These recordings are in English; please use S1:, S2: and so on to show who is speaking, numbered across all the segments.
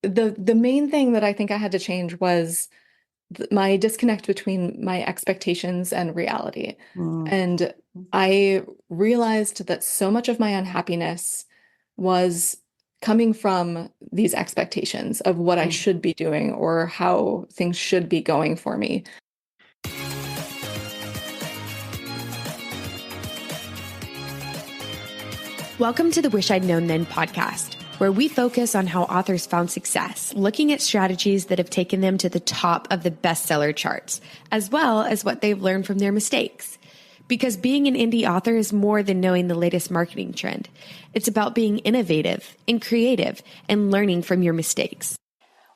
S1: the main thing that I think I had to change was my disconnect between my expectations and reality.
S2: Mm.
S1: And I realized that so much of my unhappiness was coming from these expectations of what I
S2: Mm.
S1: should be doing or how things should be going for me.
S3: Welcome to the Wish I'd Known Then podcast, where we focus on how authors found success, looking at strategies that have taken them to the top of the bestseller charts, as well as what they've learned from their mistakes. Because being an indie author is more than knowing the latest marketing trend. It's about being innovative and creative and learning from your mistakes.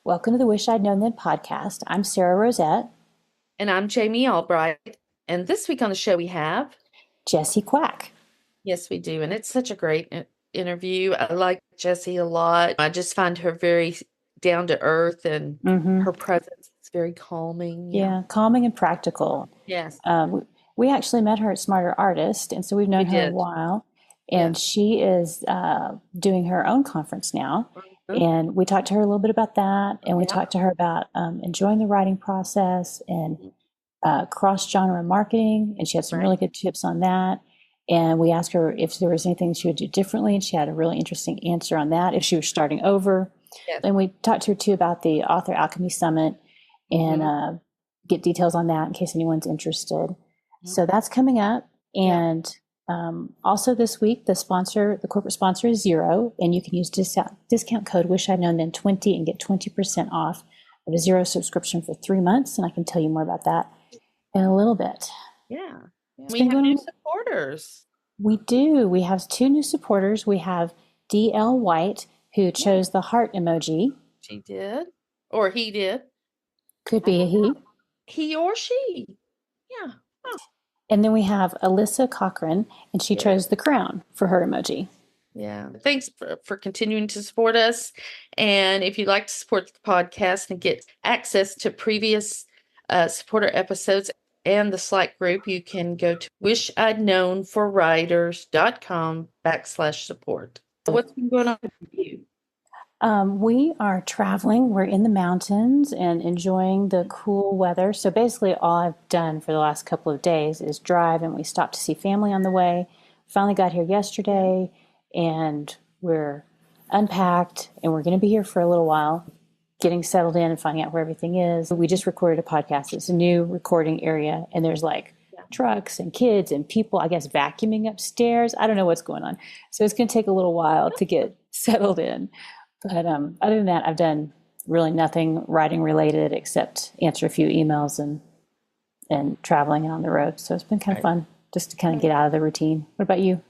S2: Welcome to the Wish I'd Known Then podcast. I'm Sarah Rosette.
S4: And I'm Jamie Albright. And this week on the show we have
S2: Jessie Kwak.
S4: Yes, we do. And it's such a great interview. I like Jessie a lot. I just find her very down to earth and her presence is very calming.
S2: Yeah, calming and practical.
S4: Yes.
S2: We actually met her at Smarter Artist, and so we've known her a while. And she is doing her own conference now. And we talked to her a little bit about that. And we talked to her about enjoying the writing process and cross-genre marketing. And she had some really good tips on that. And we asked her if there was anything she would do differently. And she had a really interesting answer on that, if she was starting over.
S4: Yes.
S2: And we talked to her, too, about the Author Alchemy Summit and get details on that in case anyone's interested. So that's coming up. And also this week, the corporate sponsor is Xero. And you can use discount code Wish I'd Known Then 20 and get 20% off of a Xero subscription for 3 months. And I can tell you more about that in a little bit.
S4: Yeah. We have new supporters.
S2: We do. We have 2 new supporters. We have DL White, who chose the heart emoji.
S4: She did. Or he did.
S2: Could be a he.
S4: He or she. Yeah. Oh.
S2: And then we have Alyssa Cochran, and she chose the crown for her emoji.
S4: Yeah. Thanks for continuing to support us. And if you'd like to support the podcast and get access to previous supporter episodes and the Slack group, you can go to wishidknownforwriters.com/support. What's been going on with you?
S2: We are traveling. We're in the mountains and enjoying the cool weather. So basically all I've done for the last couple of days is drive, and we stopped to see family on the way. Finally got here yesterday, and we're unpacked, and we're going to be here for a little while, getting settled in and finding out where everything is. We just recorded a podcast. It's a new recording area, and there's trucks and kids and people, I guess, vacuuming upstairs. I don't know what's going on. So it's going to take a little while to get settled in. But other than that, I've done really nothing writing related except answer a few emails and traveling and on the road. So it's been kind of fun just to kind of get out of the routine. What about you?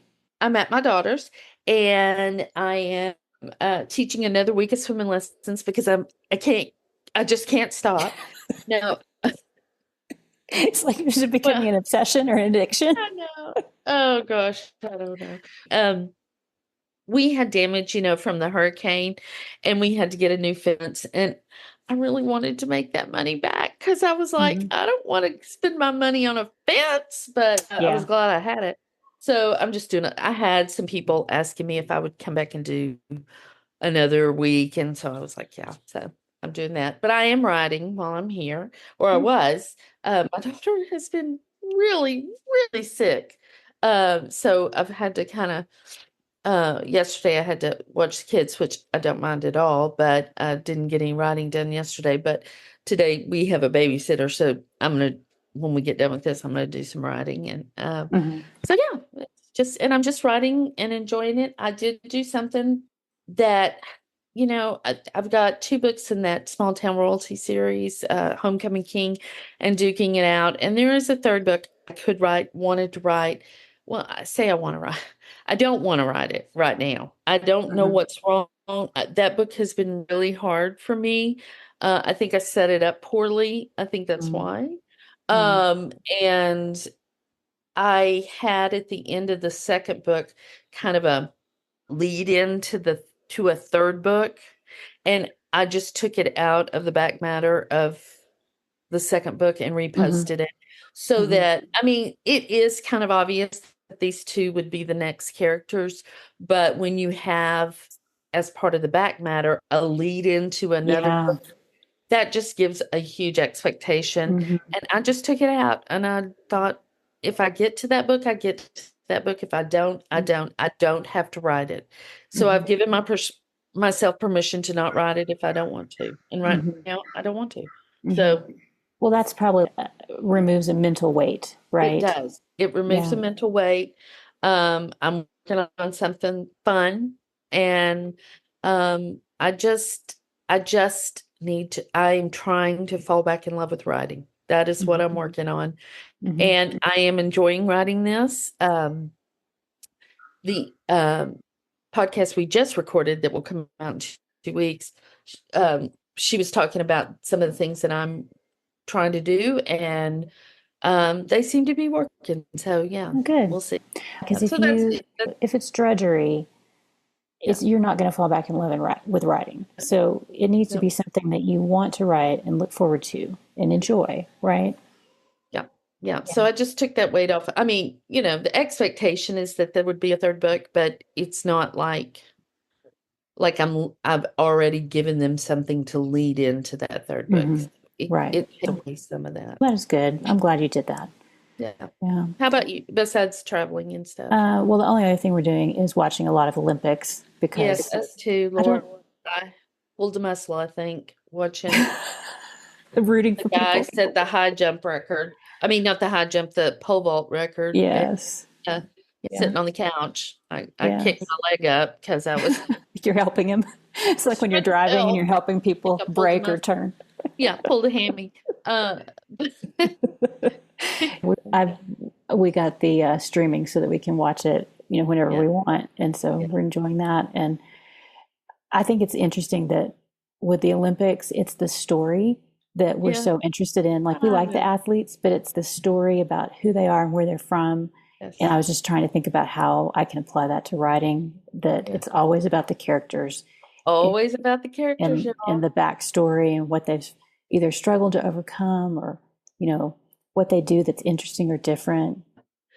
S4: I'm at my daughter's, and I am teaching another week of swimming lessons because I just can't stop. No.
S2: It's like is it becoming an obsession or an addiction?
S4: I know. Oh gosh, I don't know. We had damage, from the hurricane, and we had to get a new fence. And I really wanted to make that money back because I was like, I don't want to spend my money on a fence, but I was glad I had it. So I'm just doing it. I had some people asking me if I would come back and do another week. And so I was like, yeah, so I'm doing that. But I am writing while I'm here, or I was. My daughter has been really, really sick. So I've had to kind of, yesterday I had to watch the kids, which I don't mind at all, but I didn't get any writing done yesterday. But today we have a babysitter, so when we get done with this, I'm gonna do some writing. And so yeah, and I'm just writing and enjoying it. I did do something that, I've got 2 books in that small town royalty series, Homecoming King and Duking It Out. And there is a 3rd book I wanted to write. Well, I say I want to write. I don't want to write it right now. I don't know what's wrong. That book has been really hard for me. I think I set it up poorly. I think that's why. And I had at the end of the 2nd book kind of a lead into to a 3rd book, and I just took it out of the back matter of the 2nd book and reposted it. So that, it is kind of obvious that these 2 would be the next characters, but when you have as part of the back matter, a lead into another
S2: Yeah.
S4: book, that just gives a huge expectation.
S2: Mm-hmm.
S4: And I just took it out, and I thought, if I get to that book, I get to that book. If I don't, I don't. I don't have to write it. So I've given myself permission to not write it if I don't want to. And right now, I don't want to. So
S2: Well, that's probably removes a mental weight,
S4: it
S2: right?
S4: does. It removes
S2: Yeah.
S4: the mental weight. I'm working on something fun, and I just need to. I'm trying to fall back in love with writing. That is what I'm working on, and I am enjoying writing this. The podcast we just recorded that will come out in 2 weeks. She was talking about some of the things that I'm trying to do, and they seem to be working. So yeah,
S2: Oh, good.
S4: we'll see.
S2: Because
S4: So that's it.
S2: if it's drudgery, you're not going to fall back in love with writing. So it needs to be something that you want to write and look forward to and enjoy, right?
S4: Yeah. So I just took that weight off. I mean, the expectation is that there would be a third book, but it's not like I've already given them something to lead into that third book.
S2: Right.
S4: It takes away some of that.
S2: That is good. I'm glad you did that.
S4: Yeah.
S2: Yeah.
S4: How about you, besides traveling and stuff?
S2: Well, the only other thing we're doing is watching a lot of Olympics because
S4: Yes, us too, Lord. I pulled a muscle, I think, watching
S2: rooting
S4: the
S2: for
S4: guy
S2: people.
S4: set the high jump record. I mean, not the high jump, the pole vault record.
S2: Yes.
S4: Sitting on the couch. I
S2: Yes.
S4: kicked my leg up because I was
S2: You're helping him. It's like when you're driving and you're helping people brake or turn.
S4: Yeah, pulled a hammy.
S2: We got the streaming so that we can watch it, whenever we want, and so we're enjoying that. And I think it's interesting that with the Olympics, it's the story that we're so interested in. Like we like the athletes, but it's the story about who they are and where they're from.
S4: Yes.
S2: And I was just trying to think about how I can apply that to writing. That it's always about the characters.
S4: Always about the characters,
S2: and the backstory and what they've either struggled to overcome or, what they do that's interesting or different.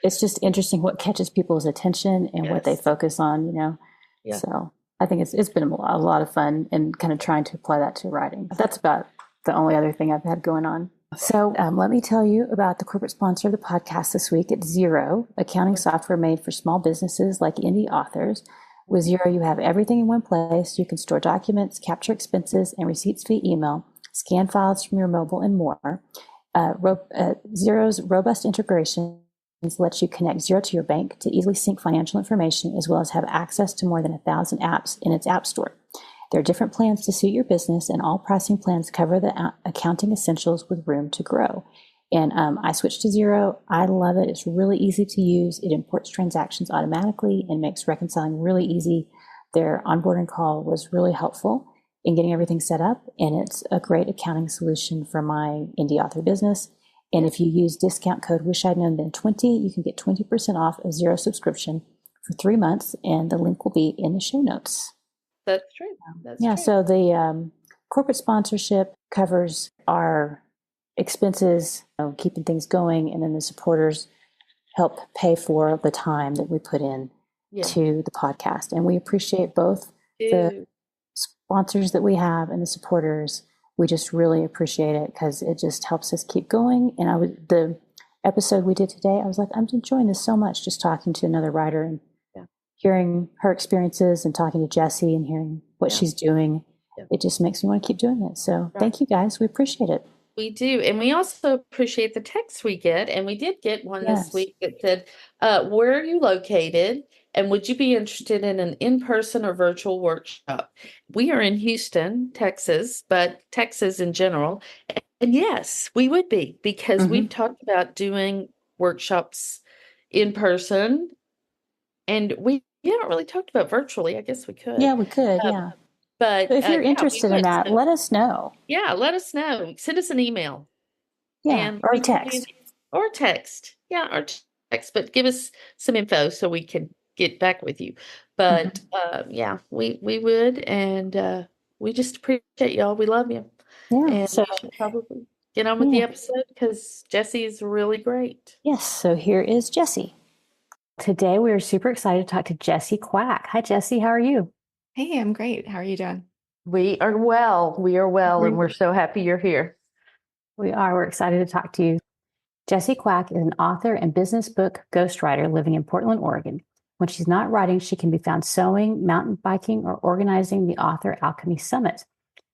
S2: It's just interesting what catches people's attention and what they focus on, So I think it's been a lot of fun and kind of trying to apply that to writing. That's about the only other thing I've had going on. So let me tell you about the corporate sponsor of the podcast this week. It's Xero, accounting software made for small businesses like indie authors. With Xero, you have everything in one place. You can store documents, capture expenses, and receipts via email, scan files from your mobile, and more. Xero's robust integrations lets you connect Xero to your bank to easily sync financial information, as well as have access to more than 1,000 apps in its app store. There are different plans to suit your business, and all pricing plans cover the accounting essentials with room to grow. And I switched to Xero. I love it. It's really easy to use. It imports transactions automatically and makes reconciling really easy. Their onboarding call was really helpful in getting everything set up, and it's a great accounting solution for my indie author business. And if you use discount code Wish I'd Known Then 20, you can get 20% off a Xero subscription for 3 months, and the link will be in the show notes.
S4: That's true. That's true.
S2: So the corporate sponsorship covers our expenses, keeping things going, and then the supporters help pay for the time that we put in to the podcast. And we appreciate both the sponsors that we have and the supporters. We just really appreciate it because it just helps us keep going. And the episode we did today, I was like, I'm enjoying this so much, just talking to another writer and hearing her experiences and talking to Jessie and hearing what she's doing. It just makes me want to keep doing it. So thank you guys. We appreciate it.
S4: We do. And we also appreciate the texts we get. And we did get one this week that said, where are you located? And would you be interested in an in-person or virtual workshop? We are in Houston, Texas, but Texas in general. And yes, we would be, because we've talked about doing workshops in person, and we haven't really talked about virtually. I guess we could.
S2: Yeah, we could.
S4: But
S2: if you're interested in that, let us know.
S4: Yeah, let us know. Send us an email.
S2: Yeah, or text.
S4: Or text. Yeah, or text. But give us some info so we can get back with you. But we would, and we just appreciate y'all. We love you.
S2: Yeah.
S4: And so we should probably get on with the episode because Jessie is really great.
S2: Yes. So here is Jessie. Today we are super excited to talk to Jessie Kwak. Hi, Jessie. How are you?
S1: Hey, I'm great. How are you doing?
S4: We are well. We are well, and
S2: We,
S4: we're so happy you're here.
S2: we are. We're excited to talk to you. Jessie Kwak is an author and business book ghostwriter living in Portland, Oregon. When she's not writing, she can be found sewing, mountain biking, or organizing the author Alchemy Summit.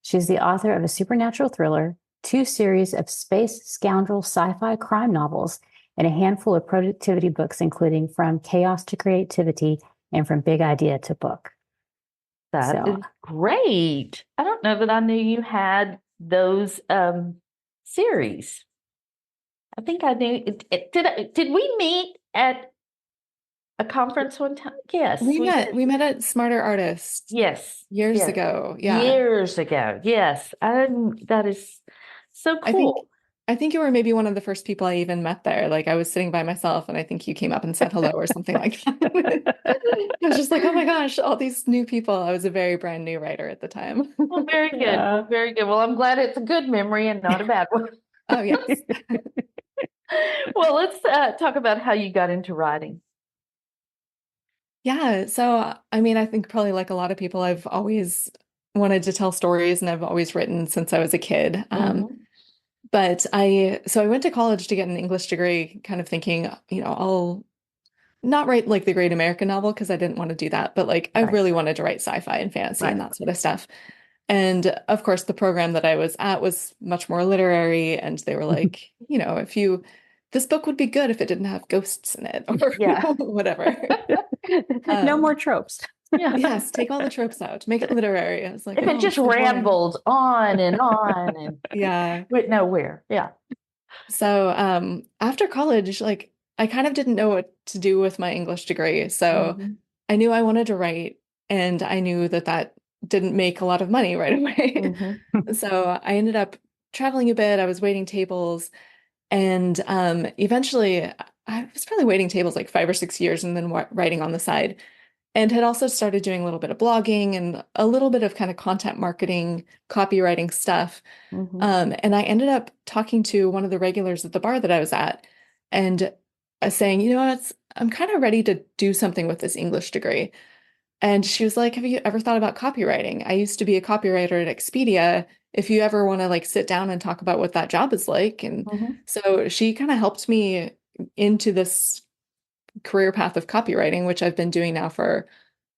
S2: She's the author of a supernatural thriller, 2 series of space scoundrel sci-fi crime novels, and a handful of productivity books, including From Chaos to Creativity and From Big Idea to Book.
S4: That
S2: So
S4: is great. I don't know that I knew you had those series. I think I knew. Did we meet at a conference one time? Yes,
S1: We
S4: we
S1: met
S4: did.
S1: we met at Smarter Artists
S4: Yes,
S1: years
S4: yes,
S1: ago. Yeah.
S4: years ago. Yes, that is so
S1: I think
S4: cool.
S1: I think you were maybe one of the first people I even met there. Like I was sitting by myself and I think you came up and said hello or something like that. I was just like, oh my gosh, all these new people. I was a very brand new writer at the time.
S4: Well, very good.
S2: yeah.
S4: Well, very good. Well, I'm glad it's a good memory and not a bad one.
S1: Oh yes.
S4: Well, let's talk about how you got into writing.
S1: Yeah. So I mean, I think probably like a lot of people, I've always wanted to tell stories and I've always written since I was a kid.
S4: Mhm.
S1: But I went to college to get an English degree, kind of thinking, I'll not write like the great American novel because I didn't want to do that, but like I
S4: Right,
S1: really wanted to write sci-fi and fantasy and
S4: right.
S1: that sort of stuff. And of course, the program that I was at was much more literary, and they were like, if you this book would be good if it didn't have ghosts in it or
S4: Yeah.
S1: whatever.
S2: No more
S1: Um,
S2: tropes.
S4: Yeah.
S1: yes, take all the tropes out, make it literary. I was like,
S4: If it
S1: oh,
S4: just
S1: it's so boring.
S4: rambles on and on and
S1: Yeah.
S4: went nowhere. Yeah.
S1: So after college, like I kind of didn't know what to do with my English degree. So
S4: Mhm.
S1: I knew I wanted to write, and I knew that that didn't make a lot of money right away.
S4: Mhm.
S1: So I ended up traveling a bit. I was waiting tables, and eventually I was probably waiting tables like 5 or 6 years and then writing on the side. And had also started doing a little bit of blogging and a little bit of kind of content marketing, copywriting stuff.
S4: Mhm.
S1: And I ended up talking to one of the regulars at the bar that I was at and saying, I'm kind of ready to do something with this English degree. And she was like, have you ever thought about copywriting? I used to be a copywriter at Expedia. If you ever want to like sit down and talk about what that job is like. And
S4: Mhm.
S1: so she kind of helped me into this career path of copywriting, which I've been doing now for,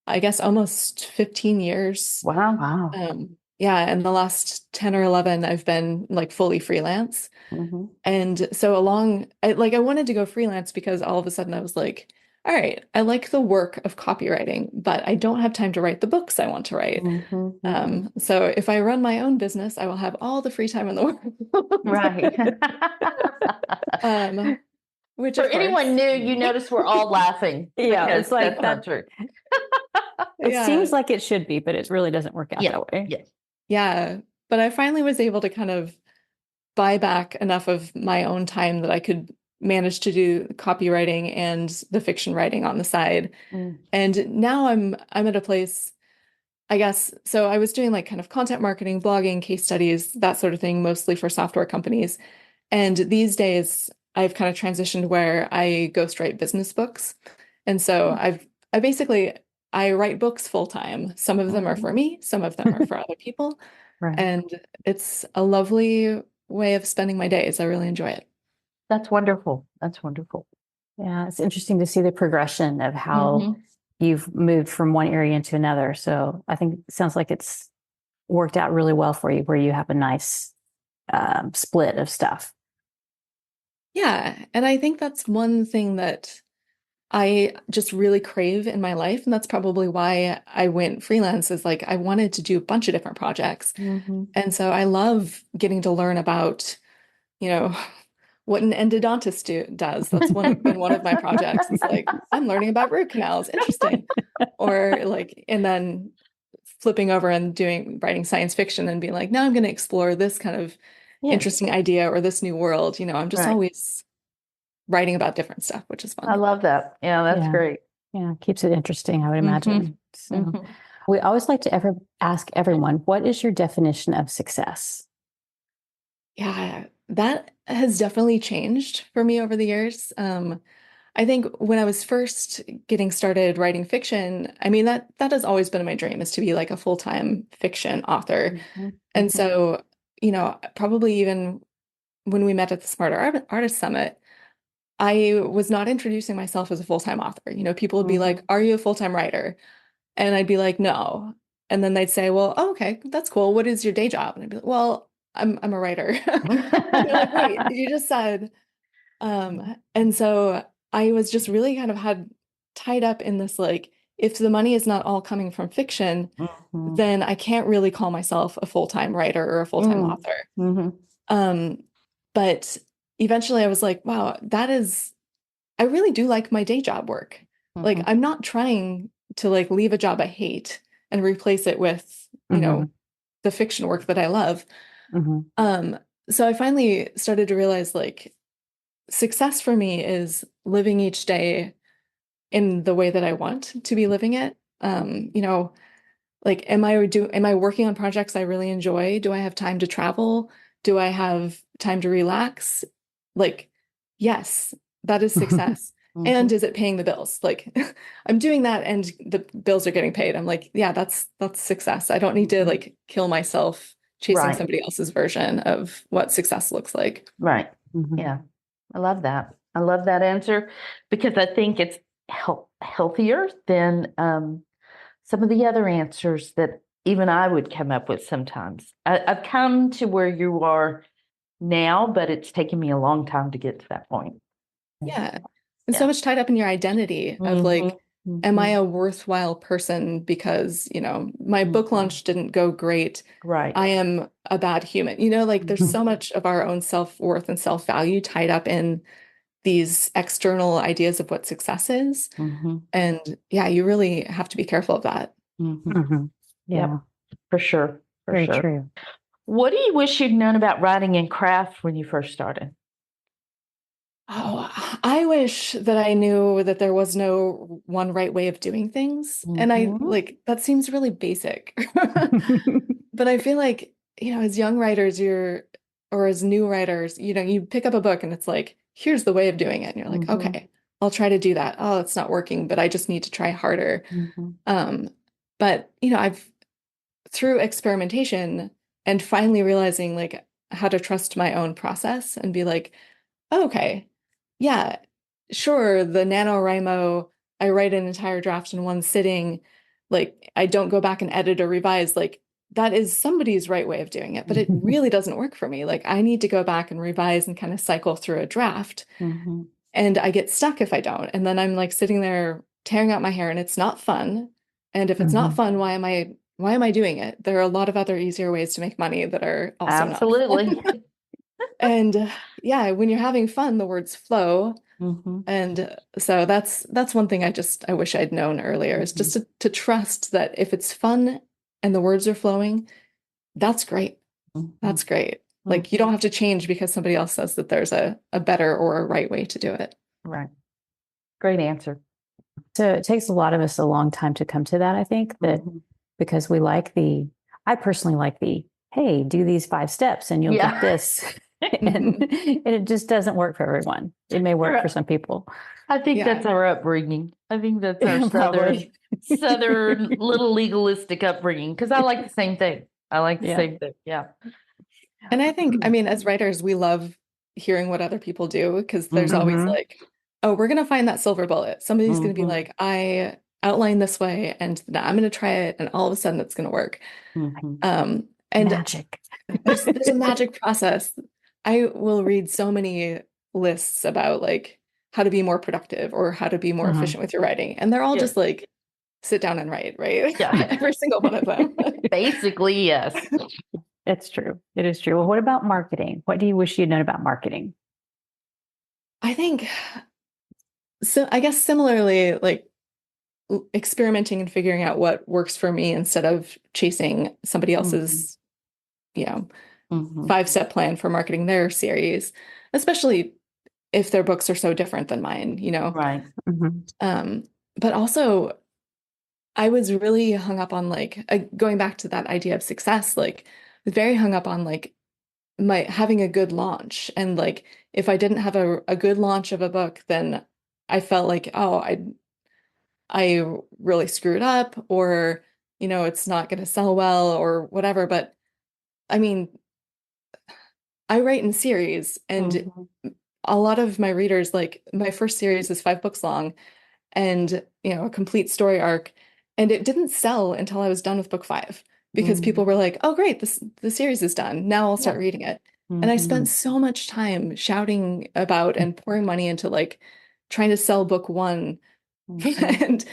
S1: I guess, almost 15 years.
S4: Wow.
S2: Wow.
S1: Yeah, and the last 10 or 11, I've been like fully freelance.
S4: Mhm.
S1: And so I wanted to go freelance because all of a sudden I was like, all right, I like the work of copywriting, but I don't have time to write the books I want to write.
S4: Mhm. Mhm.
S1: So if I run my own business, I will have all the free time in the
S4: Right.
S1: world. Which
S4: For
S1: of
S4: anyone
S1: course,
S4: new, you notice we're all laughing
S2: Yeah,
S4: because
S2: it's like
S4: that's not
S2: that.
S4: true.
S2: It
S1: yeah,
S2: seems like it should be, but it really doesn't work out
S4: Yeah.
S2: that way.
S4: Yeah.
S1: yeah. But I finally was able to kind of buy back enough of my own time that I could manage to do copywriting and the fiction writing on the side.
S4: Mm.
S1: And now I'm at a place, I guess, so I was doing like kind of content marketing, blogging, case studies, that sort of thing, mostly for software companies. And these days I've kind of transitioned where I ghostwrite business books. And so I basically I write books full time. Some of them are
S4: Mhm.
S1: for me, some of them are for other people.
S2: Right.
S1: And it's a lovely way of spending my days. I really enjoy it.
S4: That's wonderful. That's wonderful.
S2: Yeah, it's interesting to see the progression of how
S4: Mhm.
S2: you've moved from one area into another. So I think it sounds like it's worked out really well for you, where you have a nice split of stuff.
S1: Yeah. And I think that's one thing that I just really crave in my life. And that's probably why I went freelance is like I wanted to do a bunch of different projects.
S4: Mhm.
S1: And so I love getting to learn about, you know, what an endodontist does. That's been one of my projects. It's like, I'm learning about root canals. Interesting. Or like, and then flipping over and writing science fiction and being like, now I'm going to explore this kind of
S4: Yes.
S1: interesting idea or this new world. I'm just
S4: Right.
S1: always writing about different stuff, which is
S4: I
S1: fun.
S4: love that. Yeah, that's
S2: Yeah.
S4: great.
S2: Yeah, keeps it interesting, I would
S4: Mhm.
S2: imagine. So
S4: Mhm.
S2: we always like to ask everyone, what is your definition of success?
S1: Yeah, that has definitely changed for me over the years. I think when I was first getting started writing fiction, I mean that has always been my dream is to be like a full-time fiction author.
S5: Mhm,
S1: And
S5: mhm,
S1: so, probably even when we met at the Artist Summit, I was not introducing myself as a full-time author. People would be like,
S5: mhm.
S1: "Are you a full-time writer?" And I'd be like, "No." And then they'd say, "Well, oh, okay, that's cool. What is your day job?" And I'd be like, "Well, I'm a writer." And they're like, "Wait, you just said." And so I was just really kind of had tied up in this like, if the money is not all coming from fiction,
S5: Mhm,
S1: then I can't really call myself a full-time writer or a full-time
S5: mm,
S1: author.
S5: mhm,
S1: Um, but eventually I was like, wow, I really do like my day job work. Like,
S5: mhm,
S1: I'm not trying to like leave a job I hate and replace it with,
S2: Mhm.
S1: the fiction work that I love.
S2: Mhm.
S1: Um, so I finally started to realize like success for me is living each day in the way that I want to be living it. Like am I working on projects I really enjoy? Do I have time to travel? Do I have time to relax? Like, yes, that is success. And
S5: mhm,
S1: is it paying the bills? Like I'm doing that and the bills are getting paid. I'm like, yeah, that's success. I don't need to
S5: mhm.
S1: like kill myself chasing
S5: Right,
S1: somebody else's version of what success looks like.
S5: right.
S2: Mhm.
S5: Yeah, I love that. I love that answer because I think it's healthier than some of the other answers that even I would come up with sometimes. I've come to where you are now, but it's taken me a long time to get to that point.
S1: Yeah. And so
S5: Yeah.
S1: much tied up in your identity of
S5: Hmm.
S1: like, am I
S5: Hmm.
S1: a worthwhile person because, my book
S5: Hmm.
S1: launch didn't go great.
S5: Right.
S1: I am a bad human. Like there's
S5: Hmm.
S1: so much of our own self-worth and self-value tied up in these external ideas of what success is.
S5: Hmm.
S1: And yeah, you really have to be careful of that.
S5: Hmm.
S2: Mhm. Yeah,
S5: Yep, for sure. For
S2: very
S5: sure.
S2: true.
S5: What do you wish you'd known about writing and craft when you first started?
S1: Oh, I wish that I knew that there was no one right way of doing things. And I
S5: Hmm.
S1: like that seems really basic. But I feel like, as young writers, or as new writers, you pick up a book and it's like, here's the way of doing it. And you're like,
S5: Hmm.
S1: okay, I'll try to do that. Oh, it's not working, but I just need to try harder.
S5: Hmm.
S1: Um, but I've through experimentation and finally realizing like how to trust my own process and be like, oh, okay, yeah, sure, the NaNoWriMo, I write an entire draft in one sitting. Like, I don't go back and edit or revise. Like, that is somebody's right way of doing it, but it really doesn't work for me. Like, I need to go back and revise and kind of cycle through a draft.
S5: Hmm.
S1: And I get stuck if I don't. And then I'm like sitting there tearing out my hair and it's not fun. And if it's not
S2: Mhm.
S1: fun, why am I doing it? There are a lot of other easier ways to make money that are also not
S5: Absolutely.
S1: fun. And yeah, when you're having fun, the words flow.
S5: Hmm.
S1: And so that's one thing I wish I'd known earlier is
S5: Hmm.
S1: just to trust that if it's fun and the words are flowing, that's great.
S5: Hmm.
S1: That's great. Like you
S5: Hmm.
S1: don't have to change because somebody else says that there's a better or a right way to do it.
S5: Right. Great answer.
S2: So it takes a lot of us a long time to come to that, I think, that
S5: Hmm.
S2: because I personally like hey, do these 5 steps and you'll get
S5: Yeah.
S2: this. And,
S1: Mhm.
S2: and it just doesn't work for everyone. It may work for
S5: Right.
S2: some people.
S5: I think
S1: Yeah.
S5: that's our upbringing. I think that's our
S2: Probably.
S5: southern little legalistic upbringing. Because I like the same thing. I like the
S2: Yeah.
S5: same thing. Yeah.
S1: And I think, I mean, as writers, we love hearing what other people do because there's always
S2: Hmm.
S1: like, oh, we're going to find that silver bullet. Somebody's going to be
S5: Hmm.
S1: like, I outline this way and I'm going to try it. And all of a sudden it's going to work.
S5: Hmm.
S1: And
S2: Magic.
S1: there's a magic process. I will read so many lists about like how to be more productive or how to be more
S2: Uh-huh.
S1: efficient with your writing. And they're all
S5: Yeah.
S1: just like, sit down and write, right?
S5: Yeah.
S1: Every single one of them.
S5: Basically, yes.
S2: It's true. It is true. Well, what about marketing? What do you wish you'd known about marketing?
S1: I think so. I guess similarly, like experimenting and figuring out what works for me instead of chasing somebody
S5: Hmm.
S1: else's, you know,
S5: Hmm.
S1: 5-step plan for marketing their series, especially if their books are so different than mine.
S5: Right.
S2: Mhm.
S1: Um, but also I was really hung up on like going back to that idea of success, like very hung up on like my having a good launch. And like if I didn't have a good launch of a book, then I felt like, oh, I really screwed up, or, it's not going to sell well or whatever. But I mean, I write in series, and a lot of my readers, like my first series is 5 books long, and a complete story arc, and it didn't sell until I was done with book 5 because people were like, "Oh, great, the series is done. Now I'll start reading it." And I spent so much time shouting about and pouring money into like trying to sell book 1, and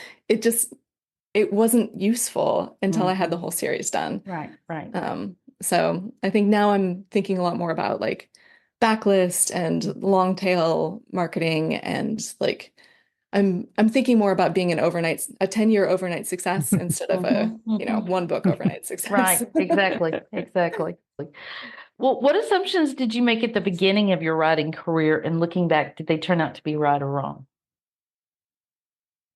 S1: it wasn't useful until I had the whole series done.
S5: Right.
S1: So I think now I'm thinking a lot more about like backlist and long tail marketing, and like I'm thinking more about being a 10-year overnight success instead of a, 1 book overnight success.
S5: Right. Exactly. Well, what assumptions did you make at the beginning of your writing career, and looking back, did they turn out to be right or wrong?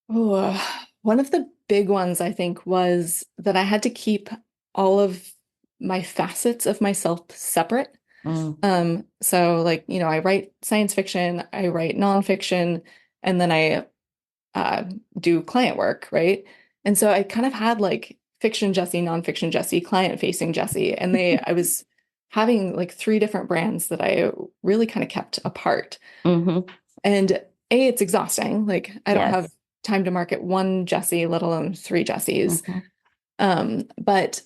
S1: Oh, one of the big ones I think was that I had to keep all of my facets of myself separate. So like, I write science fiction, I write nonfiction, and then I do client work, right? And so I kind of had like fiction Jessie, nonfiction Jessie, client facing Jessie, and I was having like 3 different brands that I really kind of kept apart. And it's exhausting. Like I don't have time to market 1 Jessie, let alone 3 Jessies. But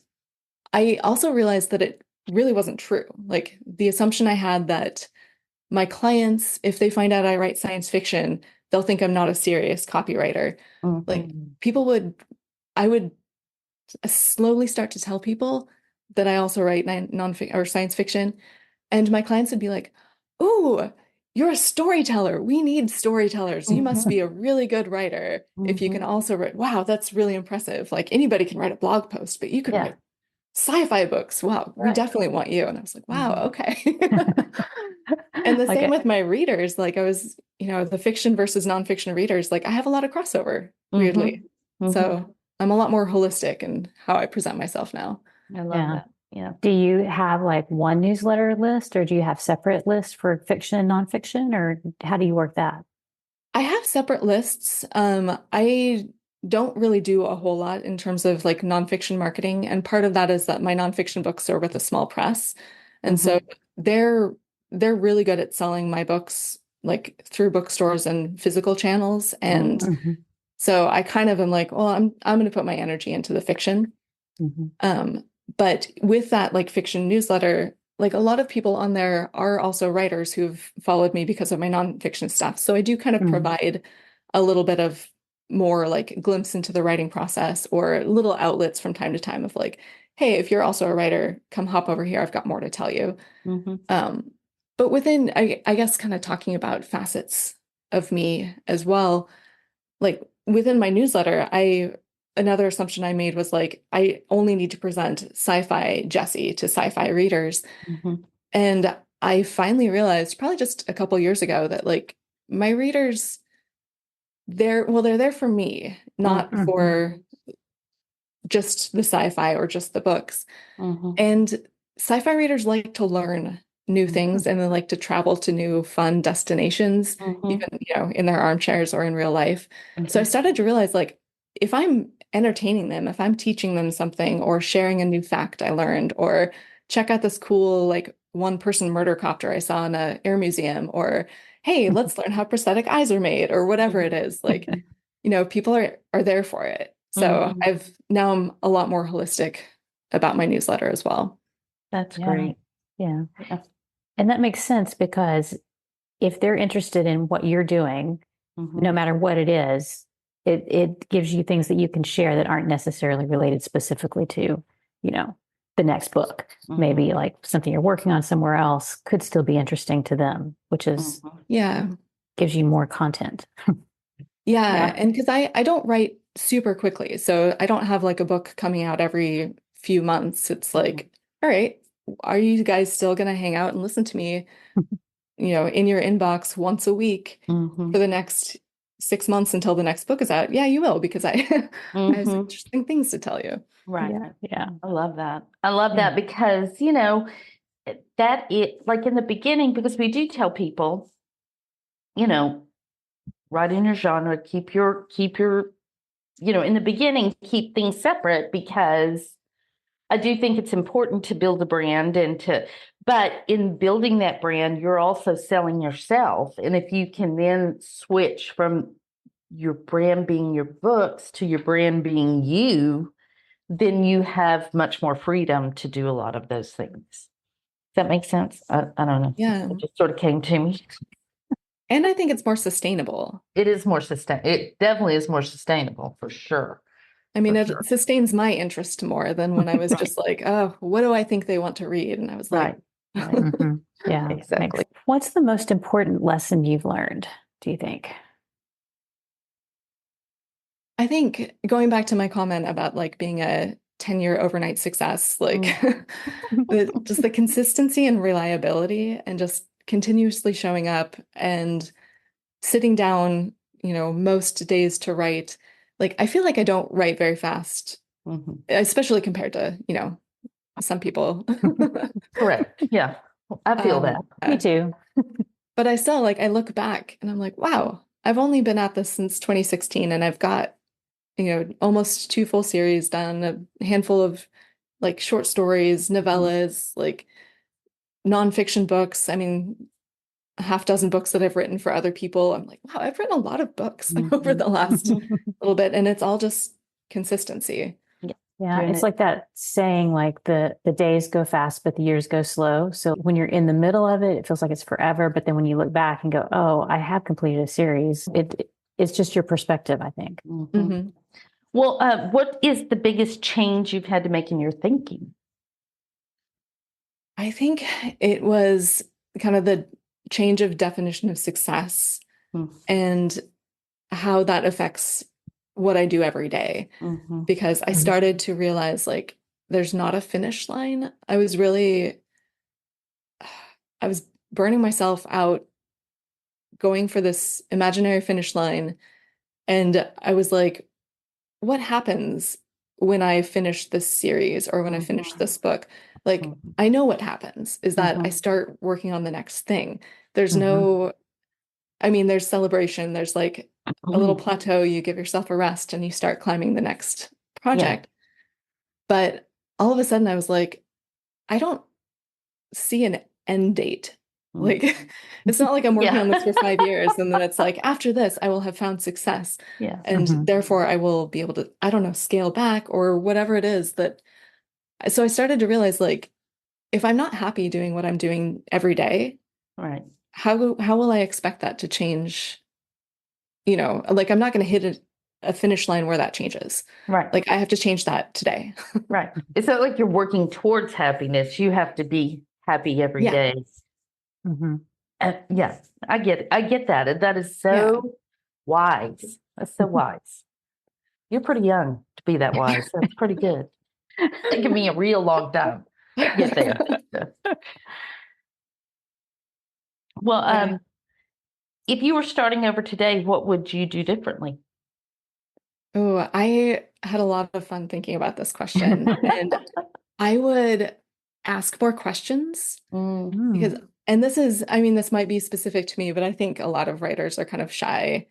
S1: I also realized that it really wasn't true. Like the assumption I had that my clients, if they find out I write science fiction, they'll think I'm not a serious copywriter. Like I would slowly start to tell people that I also write non-fiction or science fiction, and my clients would be like, "Ooh, you're a storyteller. We need storytellers. You must be a really good writer if you can also write. Wow, that's really impressive. Like anybody can write a blog post, but you can write sci-fi books. Wow, we definitely want you." And I was like, wow, okay. And the same with my readers. Like I was, the fiction versus nonfiction readers, like I have a lot of crossover, weirdly. So I'm a lot more holistic in how I present myself now.
S5: I love that. Yeah.
S2: Do you have like one newsletter list, or do you have separate lists for fiction and nonfiction, or how do you work that?
S1: I have separate lists. I don't really do a whole lot in terms of like nonfiction marketing. And part of that is that my nonfiction books are with a small press. And so they're really good at selling my books like through bookstores and physical channels. And so I kind of am like, well, I'm going to put my energy into the fiction. But with that like fiction newsletter, like a lot of people on there are also writers who've followed me because of my nonfiction stuff. So I do kind of provide a little bit of more like glimpse into the writing process, or little outlets from time to time of like, hey, if you're also a writer, come hop over here. I've got more to tell you. But within, I guess, kind of talking about facets of me as well, like within my newsletter, another assumption I made was like, I only need to present sci-fi Jessie to sci-fi readers. And I finally realized probably just a couple years ago that like my readers, they're there for me, not for just the sci-fi or just the books. And sci-fi readers like to learn new things, and they like to travel to new fun destinations, even, in their armchairs or in real life. So I started to realize like, if I'm entertaining them, if I'm teaching them something or sharing a new fact I learned, or check out this cool like 1-person murder copter I saw in an air museum, or hey, let's learn how prosthetic eyes are made, or whatever it is, like, people are there for it. So I'm a lot more holistic about my newsletter as well.
S5: That's great.
S2: Yeah. And that makes sense, because if they're interested in what you're doing, no matter what it is, it gives you things that you can share that aren't necessarily related specifically to, the next book. Maybe like something you're working on somewhere else could still be interesting to them, which is, gives you more content.
S1: And because I don't write super quickly, so I don't have like a book coming out every few months. It's like, all right, are you guys still going to hang out and listen to me, in your inbox once a week for the next 6 months until the next book is out? Yeah, you will, because I have some interesting things to tell you.
S5: Right. Yeah. I love that. I love that, because, that it like in the beginning, because we do tell people, write in your genre, keep your, in the beginning, keep things separate, because I do think it's important to build a brand but in building that brand, you're also selling yourself. And if you can then switch from your brand being your books to your brand being you, then you have much more freedom to do a lot of those things. Does that make sense? I don't know.
S1: Yeah.
S5: It just sort of came to me.
S1: And I think it's more sustainable.
S5: It is more sustainable. It definitely is more sustainable, for sure.
S1: I mean, it
S5: sure.
S1: sustains my interest more than when I was just like, oh, what do I think they want to read? And I was like,
S5: Right.
S2: Mhm. Yeah,
S5: Exactly.
S2: What's the most important lesson you've learned, do you think?
S1: I think going back to my comment about like being a 10-year overnight success, like just the consistency and reliability and just continuously showing up and sitting down, most days to write. Like, I feel like I don't write very fast, especially compared to, some people.
S5: Correct. Yeah. I feel that.
S2: Me too.
S1: But I still like, I look back and I'm like, wow, I've only been at this since 2016 and I've got, almost 2 full series done, a handful of like short stories, novellas, like nonfiction books. I mean, a half dozen books that I've written for other people. I'm like, wow, I've written a lot of books over the last little bit, and it's all just consistency.
S2: Yeah, it's like that saying, like the days go fast, but the years go slow. So when you're in the middle of it, it feels like it's forever. But then when you look back and go, oh, I have completed a series, it's just your perspective, I think.
S1: Mm-hmm.
S5: Well, what is the biggest change you've had to make in your thinking?
S1: I think it was kind of the change of definition of success and how that affects what I do every day. Because I started to realize like there's not a finish line. I was burning myself out going for this imaginary finish line. And I was like, what happens when I finish this series or when I finish this book? Like, I know what happens is that I start working on the next thing. There's there's celebration. There's like a little plateau. You give yourself a rest and you start climbing the next project. But all of a sudden I was like, I don't see an end date. Like, it's not like I'm working on this for 5 years and then it's like, after this, I will have found success. And therefore I will be able to, I don't know, scale back or whatever it is that. So I started to realize like, if I'm not happy doing what I'm doing every day,
S5: right,
S1: how will I expect that to change? Like I'm not going to hit a finish line where that changes.
S5: Right.
S1: Like I have to change that today.
S5: Right. It's not like you're working towards happiness. You have to be happy every day. Yeah, I get it. I get that. That is so wise. That's so wise. You're pretty young to be that wise. That's pretty good. It can be a real long time to get there. Well, if you were starting over today, what would you do differently?
S1: Oh, I had a lot of fun thinking about this question. And I would ask more questions because, and this might be specific to me, but I think a lot of writers are kind of shy.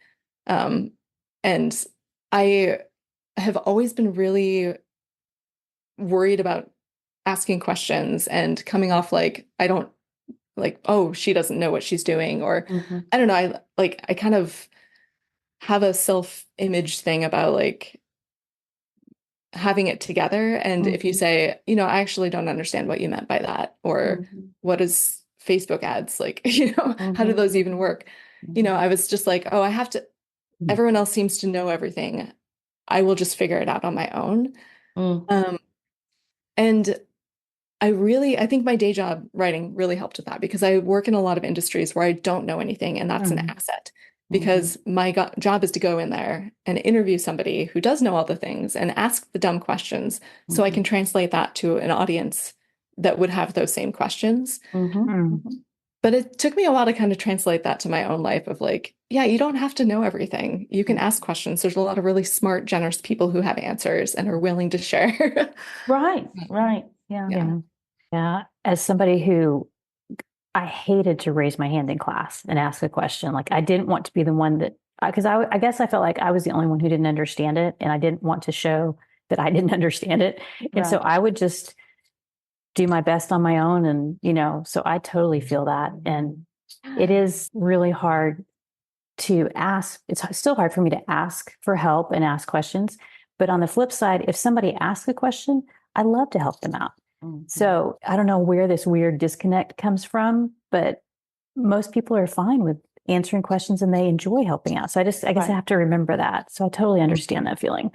S1: And I have always been really worried about asking questions and coming off like, I don't like, oh, she doesn't know what she's doing. Or I don't know. I kind of have a self-image thing about like having it together. And if you say, I actually don't understand what you meant by that, or what is Facebook ads like, how do those even work? I was just like, oh, I have to, everyone else seems to know everything. I will just figure it out on my own. And I think my day job writing really helped with that because I work in a lot of industries where I don't know anything, and that's an asset because my job is to go in there and interview somebody who does know all the things and ask the dumb questions so I can translate that to an audience that would have those same questions. But it took me a while to kind of translate that to my own life of like, yeah, you don't have to know everything. You can ask questions. There's a lot of really smart, generous people who have answers and are willing to share.
S5: Right.
S2: Yeah. As somebody who I hated to raise my hand in class and ask a question, like I didn't want to be the one that because I guess I felt like I was the only one who didn't understand it, and I didn't want to show that I didn't understand it. And so I would just do my best on my own. And, so I totally feel that. And it is really hard to ask. It's still hard for me to ask for help and ask questions. But on the flip side, if somebody asks a question, I love to help them out. So I don't know where this weird disconnect comes from, but most people are fine with answering questions and they enjoy helping out. So I guess I have to remember that. So I totally understand that feeling.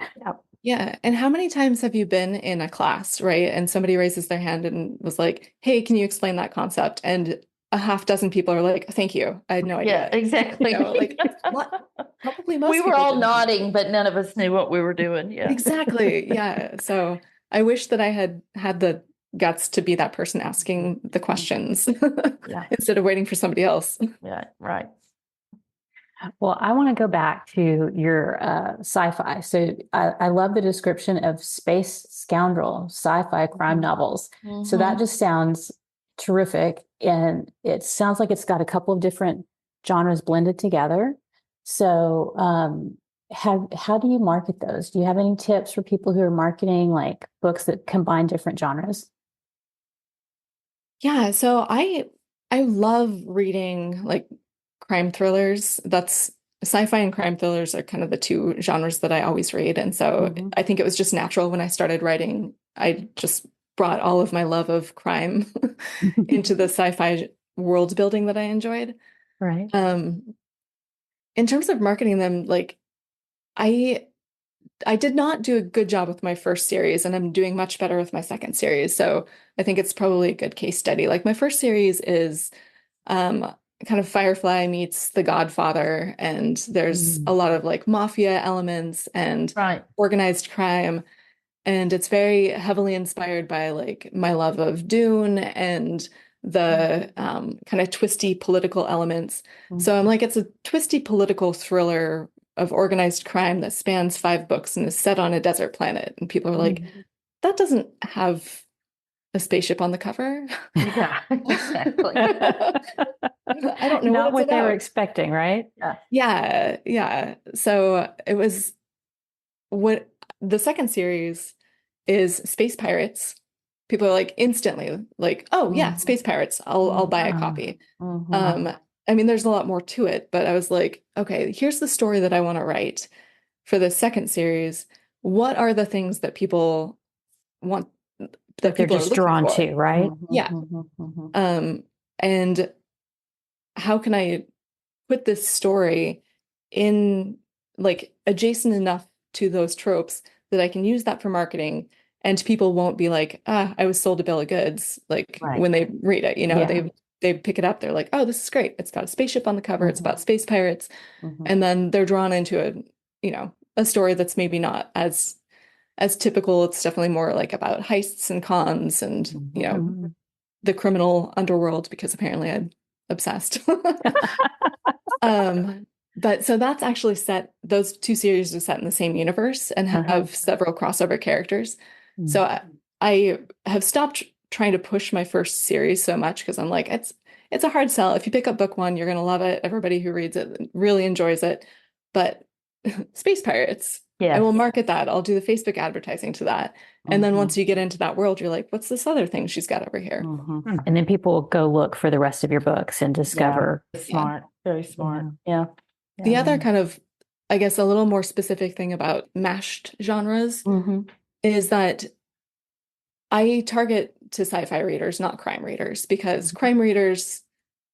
S1: Yeah. And how many times have you been in a class, right? And somebody raises their hand and was like, hey, can you explain that concept? And a half dozen people are like, thank you. I had no idea.
S5: Yeah, exactly.
S1: Probably most
S5: we were all nodding, but none of us knew what we were doing. Yeah.
S1: Exactly. Yeah. So I wish that I had the guts to be that person asking the questions instead of waiting for somebody else.
S5: Yeah, right.
S2: Well, I want to go back to your sci-fi. So I love the description of space scoundrel sci-fi crime novels. So that just sounds terrific. And it sounds like it's got a couple of different genres blended together. So how do you market those? Do you have any tips for people who are marketing like books that combine different genres?
S1: Yeah, so I love reading like crime thrillers. That's sci-fi and crime thrillers are kind of the two genres that I always read. And so I think it was just natural when I started writing. I just brought all of my love of crime into the sci-fi world building that I enjoyed.
S2: Right.
S1: In terms of marketing them, like I did not do a good job with my first series, and I'm doing much better with my second series. So I think it's probably a good case study. Like my first series is kind of Firefly meets The Godfather, and there's a lot of like mafia elements and organized crime. And it's very heavily inspired by like my love of Dune and the kind of twisty political elements. So I'm like, it's a twisty political thriller of organized crime that spans 5 books and is set on a desert planet. And people are like, that doesn't have a spaceship on the cover.
S5: Yeah, exactly.
S1: I don't know
S2: Not what they were
S1: about.
S2: expecting, right?
S1: Yeah. So it was what the second series is Space Pirates. People are like instantly like, oh yeah, Space Pirates. I'll buy a copy. I mean, there's a lot more to it, but I was like, okay, here's the story that I want to write for the second series. What are the things that people want that
S2: they're
S1: people are
S2: just
S1: looking
S2: drawn
S1: for?
S2: to, right?
S1: Yeah. And how can I put this story in like adjacent enough to those tropes that I can use that for marketing and people won't be like, I was sold a bill of goods. Like when they read it, they pick it up. They're like, oh, this is great. It's got a spaceship on the cover. It's about space pirates. And then they're drawn into a story that's maybe not as typical. It's definitely more like about heists and cons and, the criminal underworld, because apparently I'm obsessed. But so that's actually those two series are set in the same universe and have several crossover characters. So I have stopped trying to push my first series so much because I'm like, it's a hard sell. If you pick up book 1, you're going to love it. Everybody who reads it really enjoys it. But Space Pirates, I will market that. I'll do the Facebook advertising to that. And then once you get into that world, you're like, what's this other thing she's got over here?
S2: And then people will go look for the rest of your books and discover.
S5: Smart, very smart.
S2: Yeah.
S1: The other kind of, I guess, a little more specific thing about mashed genres is that I target to sci-fi readers, not crime readers, because crime readers,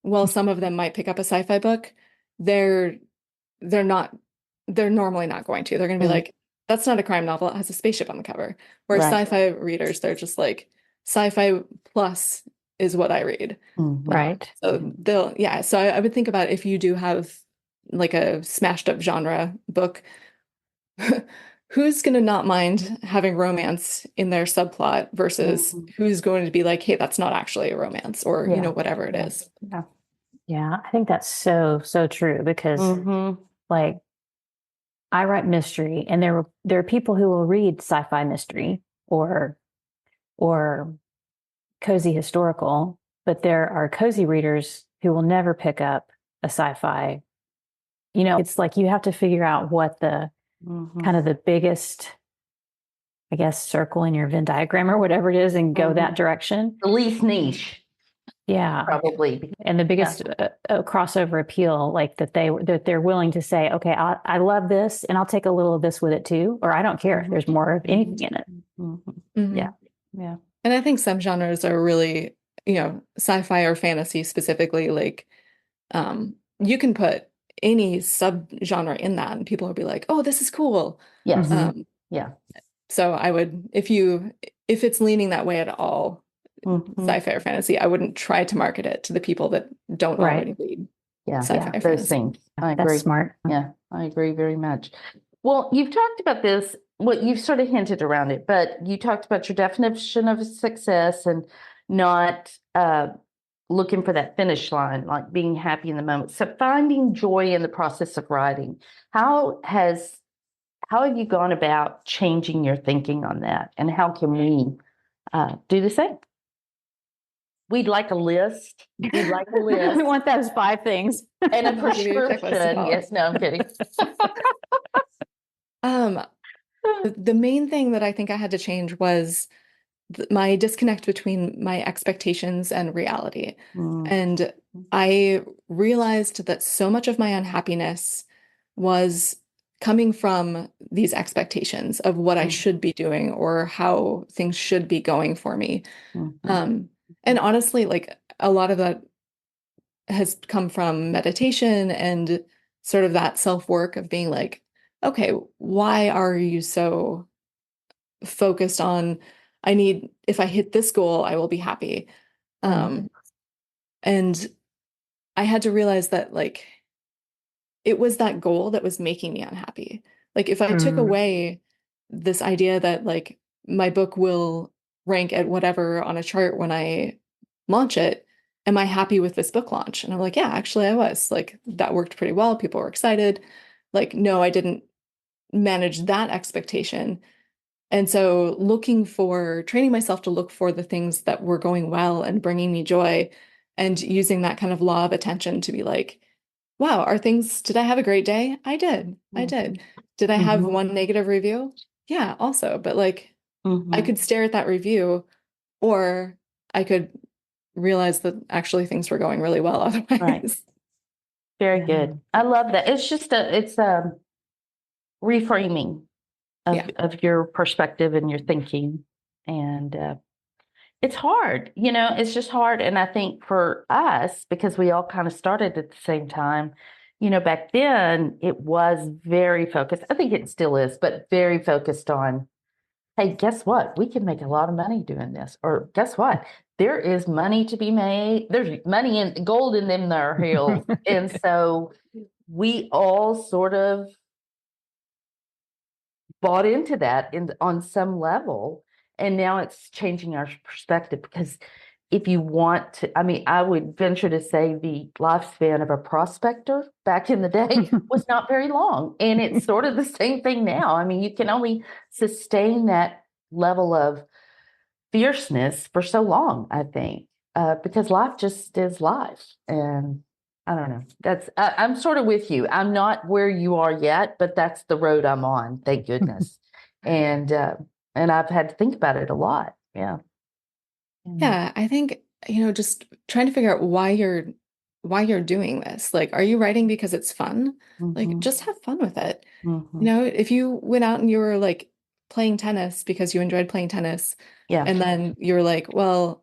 S1: while some of them might pick up a sci-fi book, they're normally not going to. They're going to be like, that's not a crime novel. It has a spaceship on the cover. Whereas sci-fi readers, they're just like, sci-fi plus is what I read.
S2: Right.
S1: So so I would think about if you do have like a smashed up genre book, who's going to not mind having romance in their subplot versus who's going to be like, hey, that's not actually a romance or, whatever it is.
S2: Yeah, I think that's so, so true because like I write mystery and there are people who will read sci-fi mystery or cozy historical, but there are cozy readers who will never pick up a sci-fi, it's like you have to figure out what the kind of the biggest, I guess, circle in your Venn diagram or whatever it is and go that direction.
S5: The least niche.
S2: Yeah.
S5: Probably.
S2: And the biggest crossover appeal, like that they're willing to say, okay, I love this and I'll take a little of this with it too, or I don't care if there's more of anything in it.
S5: Yeah. Yeah.
S1: And I think some genres are really, sci-fi or fantasy specifically, like you can put any subgenre in that and people will be like, oh, this is cool.
S5: Yes.
S1: Yeah. So I would, if it's leaning that way at all, sci-fi or fantasy, I wouldn't try to market it to the people that don't already read sci-fi or
S5: those things. I agree.
S2: That's smart.
S5: Yeah, I agree very much. Well, you've talked about this, you've sort of hinted around it, but you talked about your definition of success and not looking for that finish line, like being happy in the moment. So finding joy in the process of writing. How have you gone about changing your thinking on that? And how can we do the same? We'd like a list. We'd like a list.
S2: We want those 5 things.
S5: And a prescription. Yes, no, I'm kidding.
S1: The main thing that I think I had to change was my disconnect between my expectations and reality. And I realized that so much of my unhappiness was coming from these expectations of what I should be doing or how things should be going for me. And honestly, like a lot of that has come from meditation and sort of that self-work of being like, okay, why are you so focused on, if I hit this goal, I will be happy. And I had to realize that like, it was that goal that was making me unhappy. Like if I took away this idea that like my book will rank at whatever on a chart when I launch it, am I happy with this book launch? And I'm like, yeah, actually I was. Like that worked pretty well. People were excited. Like, no, I didn't manage that expectation. And so training myself to look for the things that were going well and bringing me joy and using that kind of law of attention to be like, wow, did I have a great day? I did. Did I have one negative review? Yeah, also. But like, I could stare at that review or I could realize that actually things were going really well otherwise.
S5: Right. Very good. I love that. It's just it's reframing of your perspective and your thinking. And it's hard, it's just hard. And I think for us, because we all kind of started at the same time, back then it was very focused. I think it still is, but very focused on, hey, guess what? We can make a lot of money doing this. Or guess what? There is money to be made. There's money in gold in them there hills. And so we all sort of bought into that on some level. And now it's changing our perspective because if you want to, I would venture to say the lifespan of a prospector back in the day was not very long. And it's sort of the same thing now. You can only sustain that level of fierceness for so long, I think, because life just is life. And I don't know. I'm sort of with you. I'm not where you are yet, but that's the road I'm on. Thank goodness. And I've had to think about it a lot. Yeah.
S1: Yeah. I think, just trying to figure out why you're doing this. Like, are you writing because it's fun? Like, just have fun with it. If you went out and you were like playing tennis because you enjoyed playing tennis, and then you're like, well,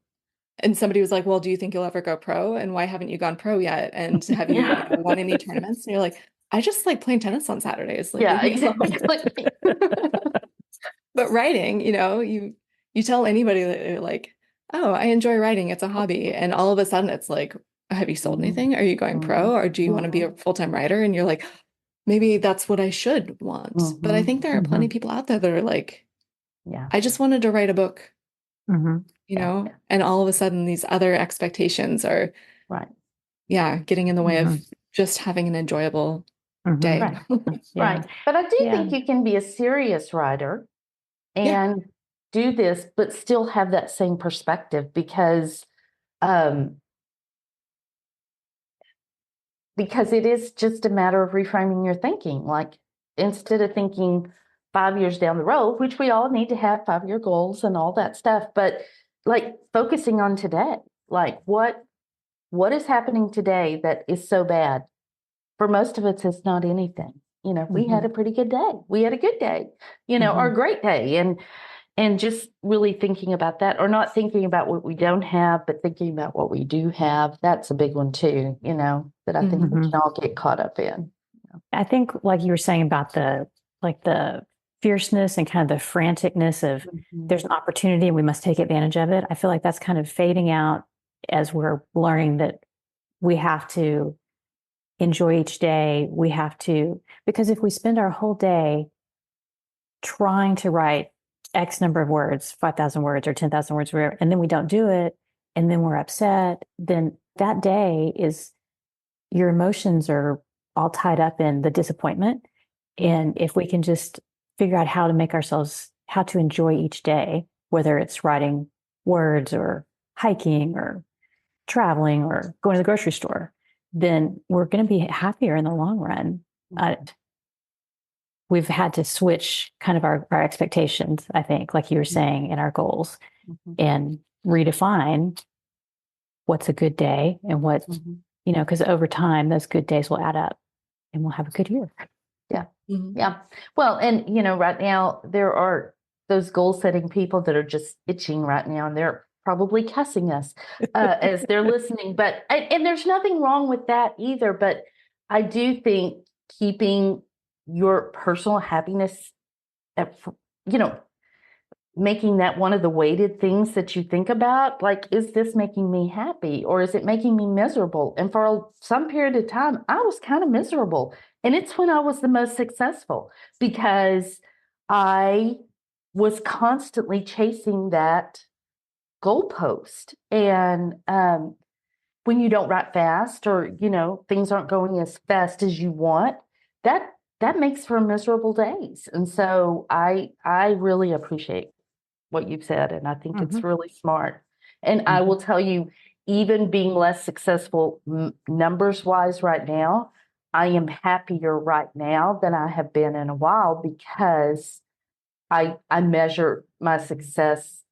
S1: and somebody was like, well, do you think you'll ever go pro? And why haven't you gone pro yet? And have you won any tournaments? And you're like, I just like playing tennis on Saturdays. Like,
S5: exactly.
S1: But writing, you tell anybody that you're like, oh, I enjoy writing. It's a hobby. And all of a sudden it's like, have you sold anything? Are you going pro? Or do you want to be a full-time writer? And you're like, maybe that's what I should want. But I think there are plenty of people out there that are like, I just wanted to write a book, and all of a sudden these other expectations are getting in the way of just having an enjoyable day.
S5: Right. But I do think you can be a serious writer and do this, but still have that same perspective because because it is just a matter of reframing your thinking. Like, instead of thinking 5 years down the road, which we all need to have 5-year goals and all that stuff, but like focusing on today, like what is happening today that is so bad? For most of us, it's not anything. We had a pretty good day. We had a good day, or a great day. And just really thinking about that, or not thinking about what we don't have, but thinking about what we do have. That's a big one too, that I think we can all get caught up in.
S2: I think, like you were saying about the fierceness and kind of the franticness of there's an opportunity and we must take advantage of it. I feel like that's kind of fading out as we're learning that we have to enjoy each day. We have to, because if we spend our whole day trying to write X number of words, 5,000 words or 10,000 words, whatever, and then we don't do it, and then we're upset, then that day is, your emotions are all tied up in the disappointment. And if we can just figure out how to enjoy each day, whether it's writing words or hiking or traveling or going to the grocery store, then we're going to be happier in the long run. We've had to switch kind of our expectations, I think, like you were saying, in our goals, and redefine what's a good day and what, because over time, those good days will add up and we'll have a good year.
S5: Yeah. Yeah. Well, and, right now there are those goal setting people that are just itching right now, and they're probably cussing us as they're listening. But, and there's nothing wrong with that either. But I do think keeping your personal happiness, making that one of the weighted things that you think about, like, is this making me happy or is it making me miserable? And for some period of time, I was kind of miserable. And it's when I was the most successful, because I was constantly chasing that goalpost. And when you don't write fast, or, things aren't going as fast as you want, that makes for miserable days. And so I really appreciate what you've said, and I think it's really smart. And I will tell you, even being less successful numbers wise right now, I am happier right now than I have been in a while, because I measure my success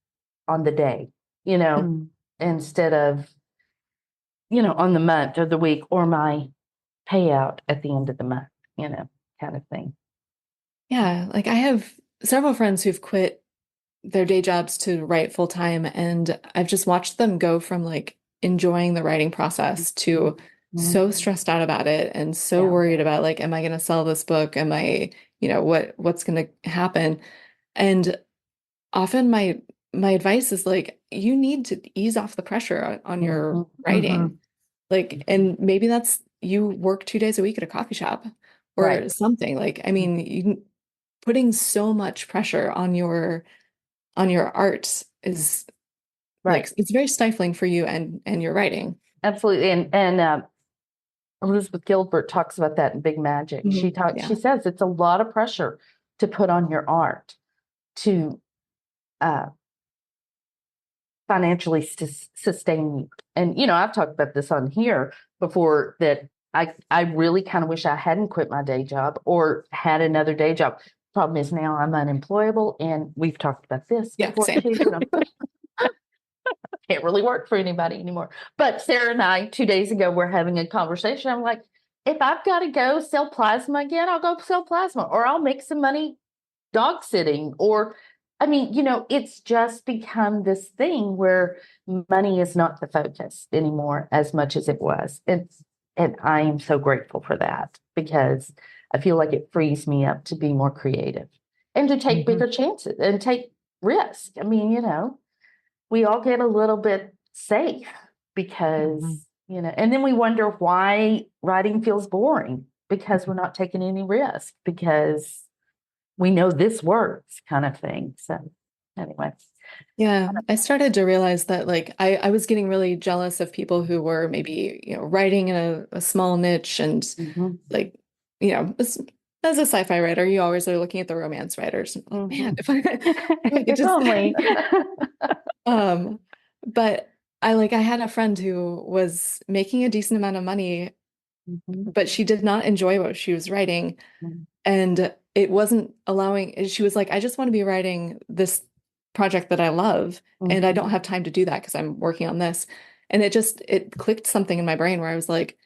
S5: on the day, instead of, on the month or the week or my payout at the end of the month, kind of thing.
S1: Yeah, like I have several friends who've quit their day jobs to write full time, and I've just watched them go from like enjoying the writing process to so stressed out about it and so worried about, like, am I going to sell this book? Am I, what's going to happen? And often my advice is like, you need to ease off the pressure on your writing. Like, and maybe that's, you work 2 days a week at a coffee shop or something. Like, I mean, putting so much pressure on your art is like, it's very stifling for you and your writing.
S5: Absolutely. And Elizabeth Gilbert talks about that in Big Magic. She says it's a lot of pressure to put on your art to financially sustain you. And, I've talked about this on here before, that I really kind of wish I hadn't quit my day job or had another day job. Problem is, now I'm unemployable, and we've talked about this before too. Can't really work for anybody anymore. But Sarah and I, 2 days ago, were having a conversation. I'm like, if I've got to go sell plasma again, I'll go sell plasma, or I'll make some money dog sitting. Or, I mean, it's just become this thing where money is not the focus anymore as much as it was. And I am so grateful for that, because I feel like it frees me up to be more creative and to take bigger chances and take risk. I mean, we all get a little bit safe because, and then we wonder why writing feels boring, because we're not taking any risk, because we know this works, kind of thing. So anyway.
S1: Yeah, I started to realize that, like, I was getting really jealous of people who were maybe, writing in a small niche, and like, as a sci-fi writer, you always are looking at the romance writers. Man, if I could just
S2: only.
S1: but I had a friend who was making a decent amount of money but she did not enjoy what she was writing.
S5: Mhm.
S1: And it wasn't allowing, she was like, I just want to be writing this project that I love, and I don't have time to do that because I'm working on this. And it clicked something in my brain where I was like,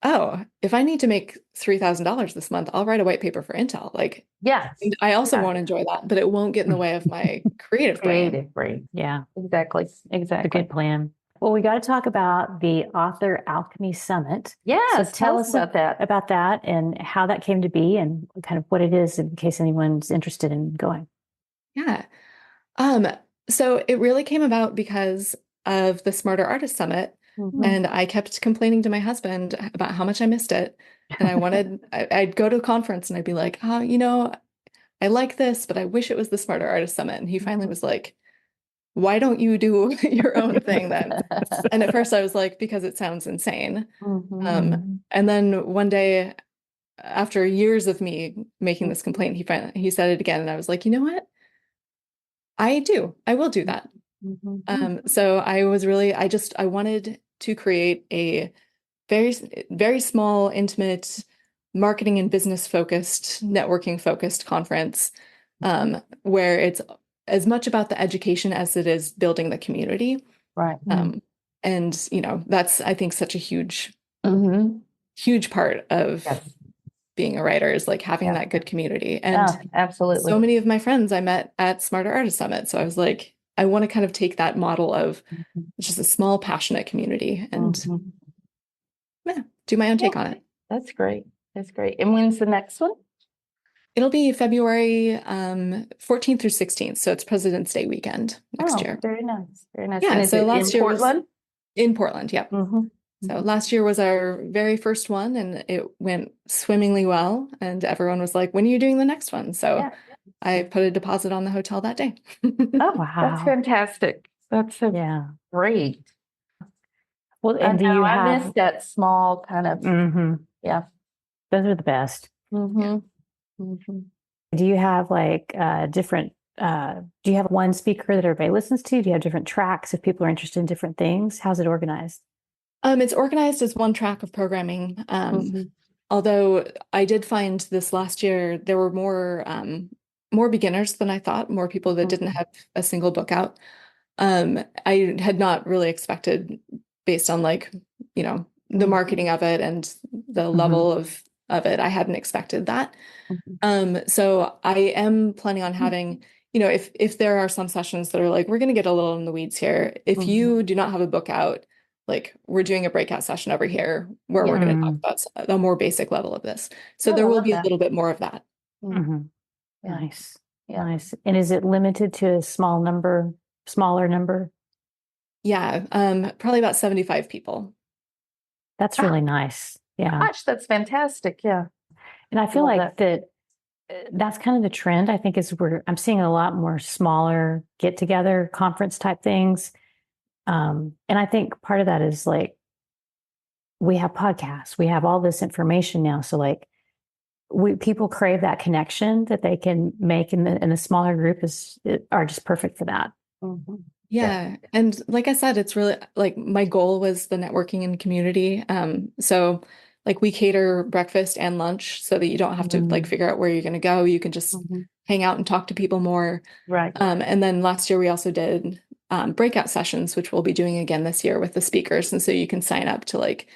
S1: oh, if I need to make $3,000 this month, I'll write a white paper for Intel. Like,
S5: Yeah.
S1: and I also won't enjoy that, but it won't get in the way of my creative brain.
S5: Creative brain.
S2: Yeah,
S5: Exactly.
S2: a good plan. Well, we got to talk about the Author Alchemy Summit.
S5: Yes,
S2: So tell us
S5: about that.
S2: about that and how that came to be and kind of what it is in case anyone's interested in going.
S1: Yeah. So it really came about because of the Smarter Artist Summit. And I kept complaining to my husband about how much I missed it. And I'd go to a conference and I'd be like, oh, I like this, but I wish it was the Smarter Artist Summit. And he finally was like, why don't you do your own thing then? And at first I was like, because it sounds insane. And then one day, after years of me making this complaint, he said it again. And I was like, you know what? I will do that. So I wanted to create a very, very small, intimate, marketing and business focused, networking focused conference, where it's as much about the education as it is building the community.
S5: Right.
S1: And that's, I think, such a huge part of being a writer is like having that good community. And
S5: absolutely.
S1: so many of my friends I met at Smarter Artist Summit. So I was like, I want to kind of take that model of just a small, passionate community and do my own take on it.
S5: That's great. That's great. And when's the next one?
S1: It'll be February 14th through 16th. So it's President's Day weekend next year.
S5: Very nice. Very nice.
S1: Yeah.
S5: And
S1: So last year
S5: Portland?
S1: was in Portland. Yep. So last year was our very first one and it went swimmingly well. And everyone was like, when are you doing the next one? So I put a deposit on the hotel that day.
S5: Oh, wow. That's fantastic. That's so great.
S2: Well, and do you
S5: I
S2: have
S5: miss that small kind of
S2: those are the best. Do you have like different do you have one speaker that everybody listens to? Do you have different tracks if people are interested in different things? How's it organized?
S1: It's organized as one track of programming. Although I did find this last year there were more beginners than I thought, more people that didn't have a single book out. I had not really expected based on the marketing of it and the level of it. I hadn't expected that. So I am planning on having, if there are some sessions that are like, we're going to get a little in the weeds here. If you do not have a book out, like we're doing a breakout session over here where we're going to talk about a more basic level of this. So there will be a little bit more of that.
S2: Nice. Nice. And is it limited to a smaller number?
S1: Yeah. Probably about 75 people.
S2: That's really nice. Yeah.
S5: Gosh, that's fantastic. Yeah.
S2: And I feel like that's kind of the trend. I think I'm seeing a lot more smaller get together conference type things. And I think part of that is like, we have podcasts, we have all this information now. So like people crave that connection that they can make in a smaller group are just perfect for that.
S1: Yeah. And like I said, it's really like my goal was the networking and community. So like we cater breakfast and lunch so that you don't have to like figure out where you're going to go. You can just hang out and talk to people more.
S5: Right.
S1: And then last year we also did breakout sessions, which we'll be doing again this year with the speakers. And so you can sign up to like,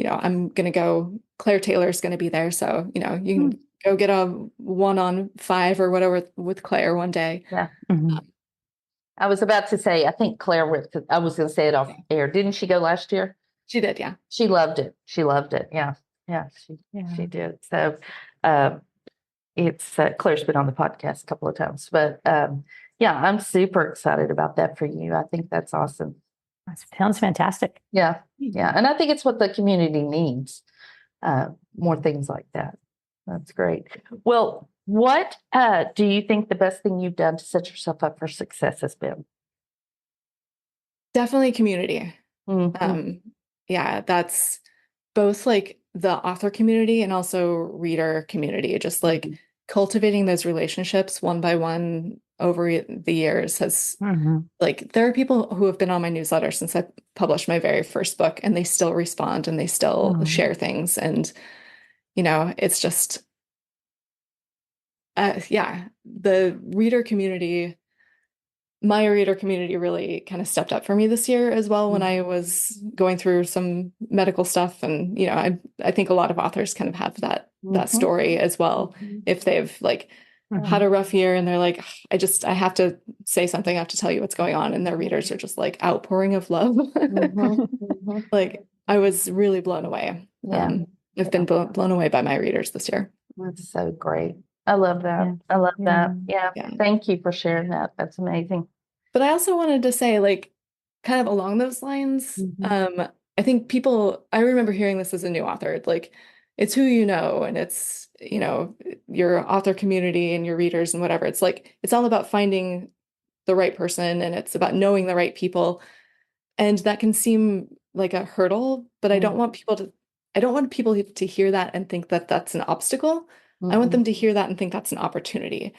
S1: I'm going to go, Claire Taylor's going to be there. So, you can go get a 1-on-5 or whatever with Claire one day.
S5: Yeah. I was about to say, I think Claire I was going to say it off air. Didn't she go last year?
S1: She did. Yeah.
S5: She loved it. She loved it. Yeah. Yeah. She did. So, it's Claire's been on the podcast a couple of times, but, yeah, I'm super excited about that for you. I think that's awesome.
S2: That sounds fantastic.
S5: Yeah. Yeah. And I think it's what the community needs. More things like that. That's great. Well, what do you think the best thing you've done to set yourself up for success has been?
S1: Definitely community. Yeah, that's both like the author community and also reader community, just like cultivating those relationships one by one over the years has
S2: Mm-hmm.
S1: like, there are people who have been on my newsletter since I published my very first book, and they still respond and they still
S2: Mm-hmm.
S1: share things. And, it's just, yeah, my reader community really kind of stepped up for me this year as well when I was going through some medical stuff. And, I think a lot of authors kind of have that story as well. If they've like had a rough year and they're like, I have to say something, I have to tell you what's going on. And their readers are just like outpouring of love. Like, I was really blown away.
S5: Yeah.
S1: I've been blown away by my readers this year.
S5: That's so great. I love that.
S2: Yeah.
S5: I love that.
S2: Yeah.
S5: Yeah. Thank you for sharing that. That's amazing.
S1: But I also wanted to say, like, kind of along those lines, I think I remember hearing this as a new author, like, it's who you know, and it's, your author community and your readers and whatever. It's like, it's all about finding the right person, and it's about knowing the right people. And that can seem like a hurdle, but I don't want people to hear that and think that that's an obstacle. I want them to hear that and think that's an opportunity,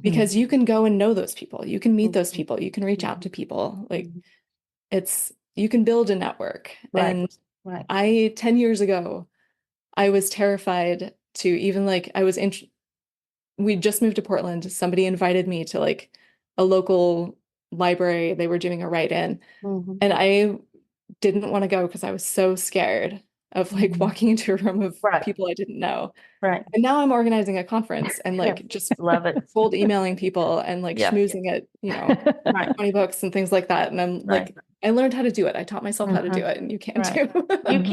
S1: because you can go and know those people. You can meet those people. You can reach out to people. Like, you can build a network.
S5: Right.
S1: And 10 years ago, I was terrified to even like, we just moved to Portland. Somebody invited me to like a local library. They were doing a write-in, and I didn't want to go because I was so scared of like walking into a room of people I didn't know.
S5: Right.
S1: And now I'm organizing a conference and like just
S5: love it.
S1: cold emailing people and like schmoozing at, 20 books and things like that. And I'm like, I learned how to do it. I taught myself how to do it, and you can too.
S5: You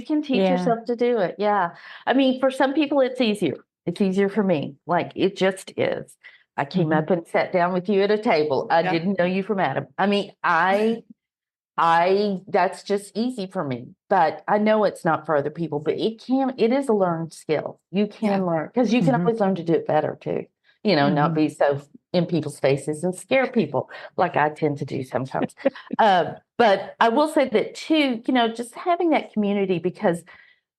S5: can teach yourself to do it. Yeah. I mean, for some people it's easier. It's easier for me. Like, it just is. I came up and sat down with you at a table. I didn't know you from Adam. I mean, that's just easy for me, but I know it's not for other people, but it is a learned skill. You can learn, because you can always learn to do it better too, not be so in people's faces and scare people like I tend to do sometimes. But I will say that too, just having that community, because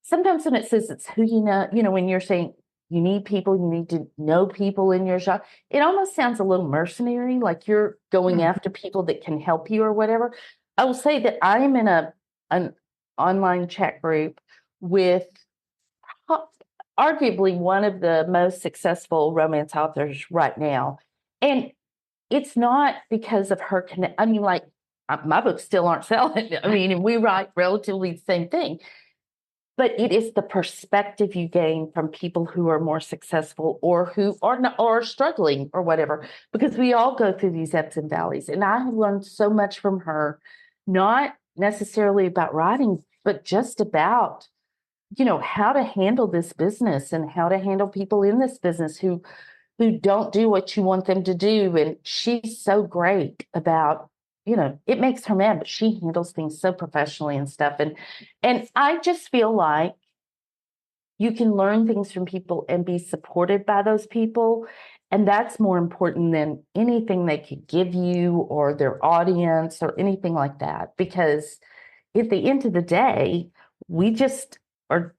S5: sometimes when it says it's who when you're saying you need people, you need to know people in your shop, it almost sounds a little mercenary, like you're going after people that can help you or whatever. I will say that I am in an online chat group with arguably one of the most successful romance authors right now. And it's not because of her connect. I mean, like, my books still aren't selling. I mean, and we write relatively the same thing. But it is the perspective you gain from people who are more successful or who are not, or struggling or whatever, because we all go through these ebbs and valleys. And I have learned so much from her, not necessarily about writing, but just about, how to handle this business and how to handle people in this business who don't do what you want them to do. And she's so great about, it makes her mad, but she handles things so professionally and stuff. And I just feel like you can learn things from people and be supported by those people. And that's more important than anything they could give you or their audience or anything like that. Because at the end of the day, we just are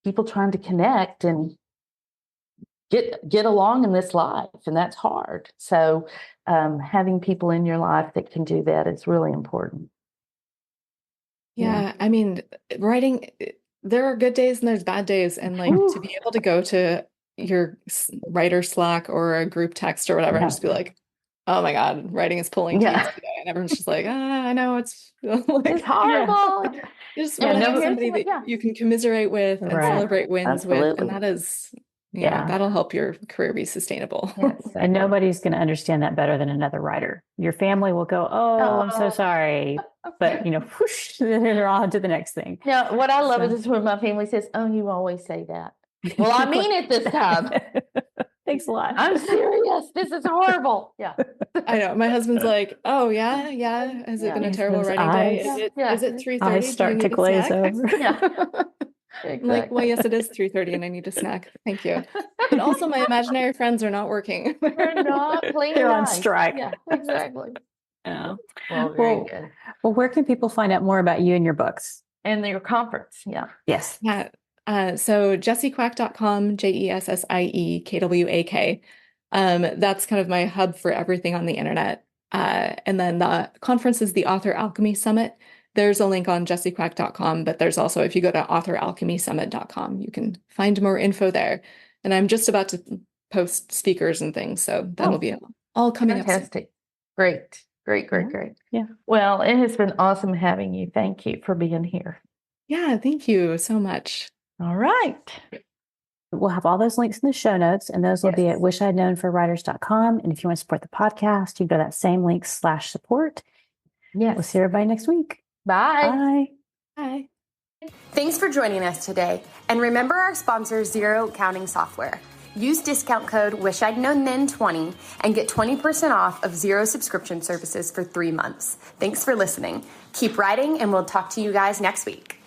S5: people trying to connect and get along in this life, and that's hard. So having people in your life that can do that is really important.
S1: Yeah, I mean, writing, there are good days and there's bad days, and like to be able to go to your writer Slack or a group text or whatever and just be like, oh my God, writing is pulling teeth today. And everyone's just like, I know it's like,
S5: it's horrible.
S1: You just want to have somebody that you can commiserate with and celebrate wins with. And that is, that'll help your career be sustainable.
S2: And nobody's going to understand that better than another writer. Your family will go, oh, I'm so sorry. But, whoosh, they're on to the next thing.
S5: Yeah, what I love is when my family says, oh, you always say that. Well, I mean it this time.
S2: Thanks a lot.
S5: I'm serious. This is horrible. Yeah.
S1: I know. My husband's like, oh, yeah. Has it been a terrible writing day? Is it 3:30?
S2: I start to glaze over.
S1: Yeah. Exactly. I'm like, well, yes, it is 3:30 and I need a snack. Thank you. But also my imaginary friends are not working.
S5: They're not playing.
S2: They're on strike.
S5: Yeah, exactly.
S2: Oh.
S5: Well, very good.
S2: Well, where can people find out more about you and your books?
S5: And your conference. Yeah.
S2: Yes.
S1: Yeah. So jessiekwak.com, JESSIEKWAK. That's kind of my hub for everything on the internet. And then the conference is the Author Alchemy Summit. There's a link on jessiekwak.com, but there's also, if you go to authoralchemysummit.com, you can find more info there. And I'm just about to post speakers and things, so that'll be all coming up soon.
S5: Fantastic. Great.
S2: Yeah.
S5: Great.
S2: Yeah.
S5: Well, it has been awesome having you. Thank you for being here.
S1: Yeah, thank you so much.
S5: All right.
S2: We'll have all those links in the show notes, and those will be at wishidknownforwriters.com. And if you want to support the podcast, you go to that same link /support.
S5: Yes.
S2: We'll see everybody next week.
S5: Bye.
S1: Bye.
S3: Thanks for joining us today. And remember our sponsor, Zero Accounting Software. Use discount code WishI'dKnownThen20 and get 20% off of Xero subscription services for 3 months. Thanks for listening. Keep writing, and we'll talk to you guys next week.